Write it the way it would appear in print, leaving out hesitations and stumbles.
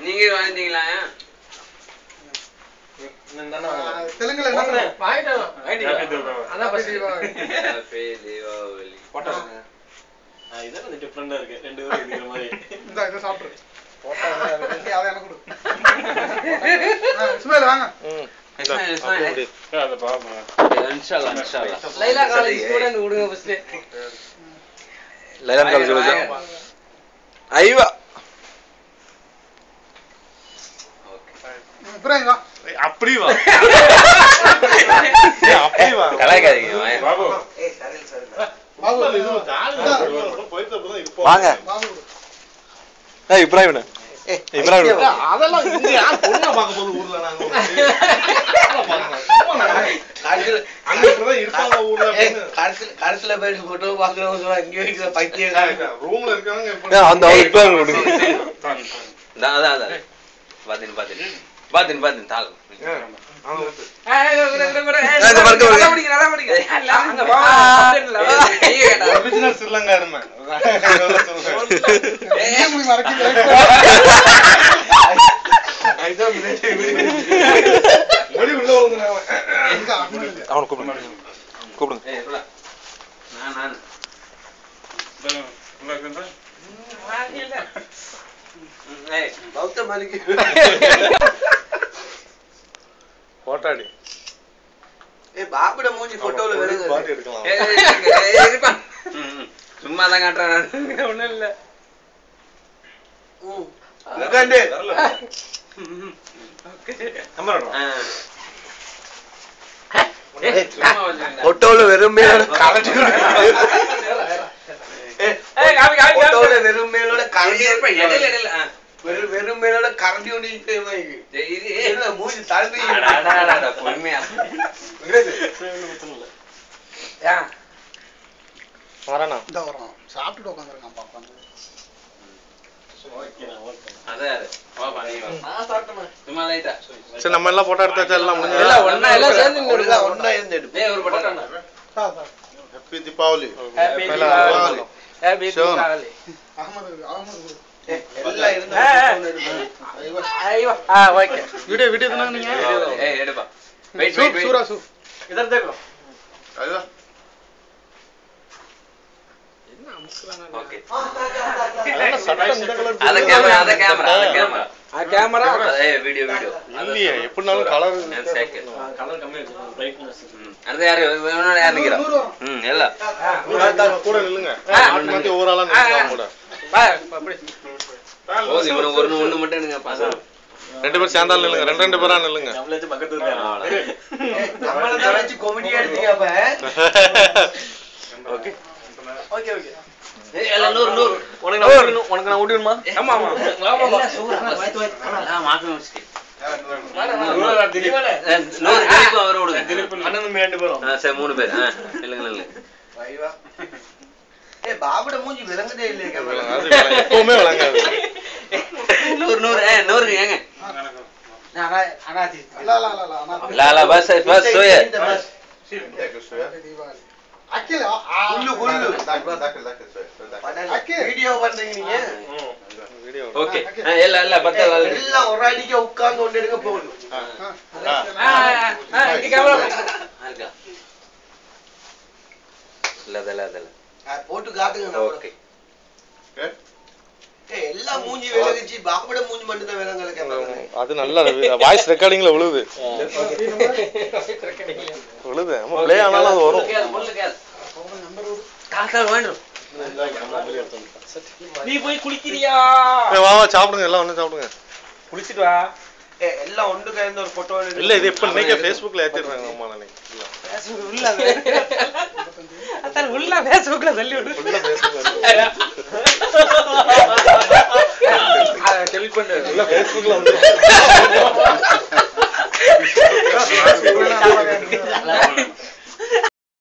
நீங்க வாங்கிட்டீங்களா? தெலுங்குல இதெல்லாம் டிஃபரெண்டா இருக்கு. ரெண்டு பேரும் இருக்கிற மாதிரி. இதை சாப்பிட்ரு அதை எனக்கு கொடு. இஸ்மாயில் வாங்க. லைலா காலேஜ் ஸ்டூடண்ட் விடுங்க ஃபர்ஸ்ட். லைலா காலேஜ் ஐவா இப்ராஹிம் வா. அப்படி வா. அப்படி வா. கலாய்க்காதீங்க பாபு. பாபு வாங்க. இப்ராஹிம் இப்ராஹிம் அதெல்லாம் இங்க யார் பொண்ணு பார்க்க போகுது ஊர்ல? நாங்க இருப்பாங்க ஊர்ல. கடைசில போய் போட்டோ பாக்குறவங்க இங்க இருக்கிற பைத்திய ரூம்ல இருக்காங்க. அந்த தாள் ஸ்ரீலங்கா இருந்தேன். அவனை கூப்பிடுங்க. போட்டாடி பாபுட மூஞ்சி போட்டோல பாட்டு எடுக்கலாம். சும்மா தான் காட்டுறேன். ஒண்ணும் இல்ல. போட்டோல வெறும் மேலோட வெறும் மேலோட கரண்டி ஒண்ணு மூஞ்சி தழுவி பொறுமையா வரானா சாப்பிட்டுட்டு உட்காந்துருக்கான் பாப்பா. சரி நம்ம எல்லாம் போட்டோ எடுத்தாச்சா? எல்லாம் ஒன்னா இருந்து happy Deepavali. Ahmed video video தானே நீங்க? சூரா சூ इधर देखो அதுதான் ஓகே அத கேமரா வீடியோ இல்லையே எப்படினாலும் கலர் கம்மி இருக்கு பிரைட்னஸ். அடுத்து யாரு நிக்கிறா? இல்ல கூட நில்லுங்க. மாத்தி ஓவராலா நில்லுங்க கூட. ஒண்ணு மட்டும் எடுங்க பாசா. ரெண்டு பேர் சேர்ந்தால நில்லுங்க. ரெண்டு பேரா நில்லுங்க. நம்மளே பக்கத்துல இருக்காங்க. நம்மள தான் வெச்சு காமெடி எடுத்தீங்க அப்ப. Okay okay okay. எல்லாம் 100 உனக்கு நான் ஊட்டி விடுமா? ஆமா ஆமா ஆமா சூரா வைத்து மாத்து வச்சிட்டு திலீப் அவரை விடுங்க. திலீப் அண்ணனும் ரெண்டு பேரும். சரி 3 பேர். இல்லங்க வைவா. பாபுட மூஞ்சி விளங்கதே இல்லையே. எப்பவுமே விளங்காது. 100 ஏங்க லாலா பஸ் சோய அகில குல்லு வீடியோ பண்றீங்க நீங்க? ஓகே இல்ல பத்தல எல்லாம் ஒரு அடிக்கு உட்கார்ந்து கொண்டு எடுங்க போகுது. இங்க கேமரா இருக்கா? இல்ல போட்டு காட்டுங்க. ஓகே எல்லாம் மூஞ்சி விலகிச்சு. பாபுட மூஞ்சி மட்டும் தான் விலங்கல கேமரா. அது நல்ல வாய்ஸ் ரெக்கார்டிங்ல விழுது. விழுது. நம்ம ப்ளே ஆனாலும் அது வரும். நீ போய் குளிக்கிறியா? வா வா சாப்பிடுங்க. எல்லாம் ஒண்ணு சாப்பிடுங்க. குளிச்சிட்டு வா. எல்லாம் ஒன்று கலந்து ஒரு போட்டோ இல்ல இது எப்ப நீங்க Facebookல ஏத்திடுறாங்க அம்மா நானே. இல்ல Facebook உள்ள அதான் உள்ள Facebookல சொல்லி விடு. உள்ள Facebook டெலிட் பண்ணு. உள்ள Facebookல வந்து